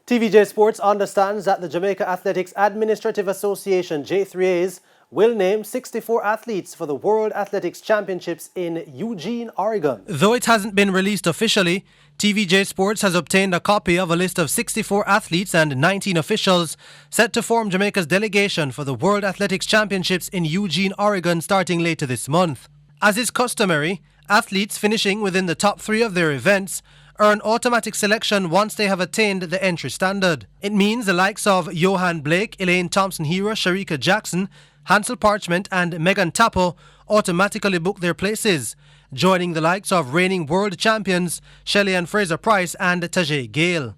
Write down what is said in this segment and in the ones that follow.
TVJ Sports understands that the Jamaica Athletics Administrative Association J3As will name 64 athletes for the World Athletics Championships in Eugene, Oregon. Though it hasn't been released officially, TVJ Sports has obtained a copy of a list of 64 athletes and 19 officials set to form Jamaica's delegation for the World Athletics Championships in Eugene, Oregon starting later this month. As is customary, athletes finishing within the top 3 of their events earn automatic selection once they have attained the entry standard. It means the likes of Johan Blake, Elaine Thompson-Hera, Sharika Jackson, Hansel Parchment and Megan Tappo automatically book their places, joining the likes of reigning world champions Shelley Ann Fraser-Price and Tajay Gale.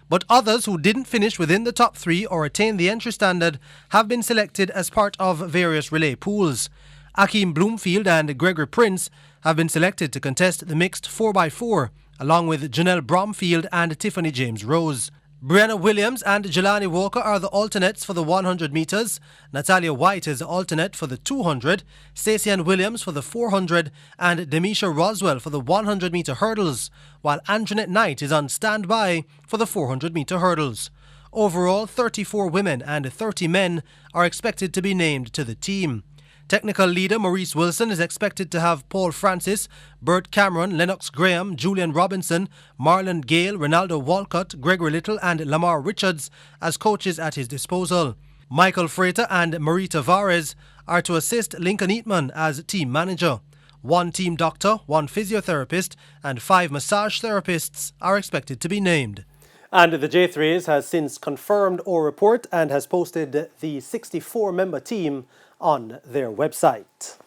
But others who didn't finish within the top 3 or attain the entry standard have been selected as part of various relay pools. Akeem Bloomfield and Gregory Prince have been selected to contest the mixed 4x4, along with Janelle Bromfield and Tiffany James Rose. Brianna Williams and Jelani Walker are the alternates for the 100 metres, Natalia White is the alternate for the 200, Stacey Ann Williams for the 400 and Demisha Roswell for the 100 metre hurdles, while Anjanette Knight is on standby for the 400 metre hurdles. Overall, 34 women and 30 men are expected to be named to the team. Technical leader Maurice Wilson is expected to have Paul Francis, Bert Cameron, Lennox Graham, Julian Robinson, Marlon Gale, Ronaldo Walcott, Gregory Little and Lamar Richards as coaches at his disposal. Michael Freitas and Marie Tavares are to assist Lincoln Eatman as team manager. 1 team doctor, 1 physiotherapist and 5 massage therapists are expected to be named. And the J3As has since confirmed our report and has posted the 64-member team on their website.